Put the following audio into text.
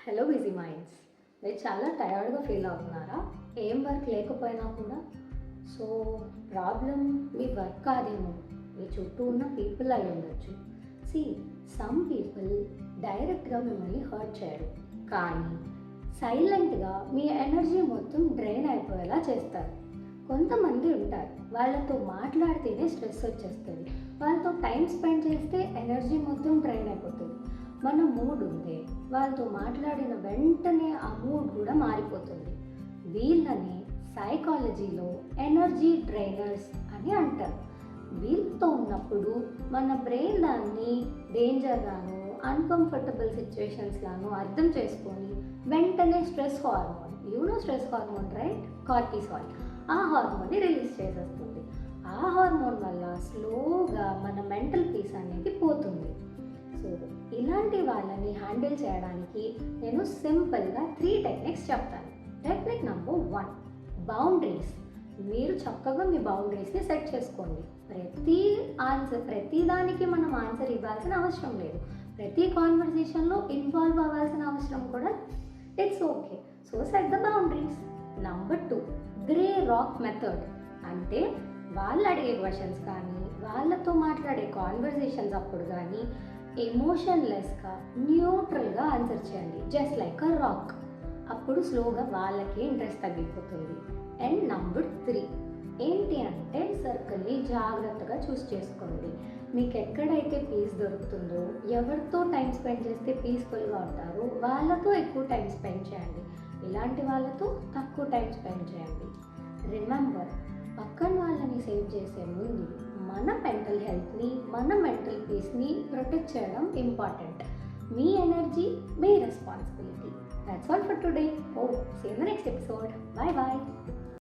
Hello busy minds. మీరు చాలా టయర్డ్గా feel అవుతున్నారా? ఏం వర్క్ లేకపోయినా కూడా. సో ప్రాబ్లం మీ వర్క్ కాదేమో, మీ చుట్టూ ఉన్న పీపుల్ అయి ఉండొచ్చు. సమ్ పీపుల్ డైరెక్ట్గా మిమ్మల్ని హర్ట్ చేయరు, కానీ సైలెంట్గా మీ ఎనర్జీ మొత్తం డ్రైన్ అయిపోయేలా చేస్తారు. కొంతమంది ఉంటారు, వాళ్ళతో మాట్లాడితేనే స్ట్రెస్ వచ్చేస్తుంది, వాళ్ళతో టైం స్పెండ్ చేస్తే ఎనర్జీ మొత్తం డ్రైన్ అయిపోతుంది. మన మూడ్ ఉంది, వాళ్ళతో మాట్లాడిన వెంటనే ఆ మూడ్ కూడా మారిపోతుంది. వీళ్ళని సైకాలజీలో ఎనర్జీ డ్రైనర్స్ అని అంటారు. వీళ్ళతో ఉన్నప్పుడు మన బ్రెయిన్ దాన్ని డేంజర్గాను, అన్కంఫర్టబుల్ సిచ్యువేషన్స్గాను అర్థం చేసుకొని వెంటనే stress hormone, stress hormone right, cortisol, ఆ హార్మోన్ని రిలీజ్ చేసేస్తుంది. ఆ హార్మోన్ వల్ల స్లోగా మన మెంటల్ పీస్ అనేది పోతుంది. సో ఇలాంటి వాళ్ళని హ్యాండిల్ చేయడానికి నేను సింపుల్గా 3 టెక్నిక్స్ చెప్తాను. Technique number 1, boundaries. మీరు చక్కగా మీ బౌండరీస్ని సెట్ చేసుకోండి. ప్రతి దానికి మనం ఆన్సర్ ఇవ్వాల్సిన అవసరం లేదు. ప్రతి కాన్వర్సేషన్లో ఇన్వాల్వ్ అవ్వాల్సిన అవసరం కూడా it's okay. So set the boundaries. Number 2, grey rock method. అంటే వాళ్ళు అడిగే క్వశ్చన్స్ కానీ, వాళ్ళతో మాట్లాడే కాన్వర్సేషన్స్ అప్పుడు కానీ ఎమోషన్లెస్గా, న్యూట్రల్గా ఆన్సర్ చేయండి, జస్ట్ లైక్ అ రాక్. అప్పుడు స్లోగా వాళ్ళకి ఇంట్రెస్ట్ తగ్గిపోతుంది. అండ్ నెంబర్ 3 ఏంటి అంటే, సర్కిల్ని జాగ్రత్తగా చూస్ చేసుకోండి. మీకు ఎక్కడైతే పీస్ దొరుకుతుందో, ఎవరితో టైం స్పెండ్ చేస్తే పీస్ఫుల్గా ఉంటారో వాళ్ళతో ఎక్కువ టైం స్పెండ్ చేయండి. ఇలాంటి వాళ్ళతో తక్కువ టైం స్పెండ్ చేయండి. రిమెంబర్, పక్కన వాళ్ళని సేవ్ చేసే ముందు మన మెంటల్ హెల్త్ని, మన మెంటల్ పీస్ని ప్రొటెక్ట్ చేయడం important. Me energy me responsibility. That's all for today. See you in the next episode. Bye bye.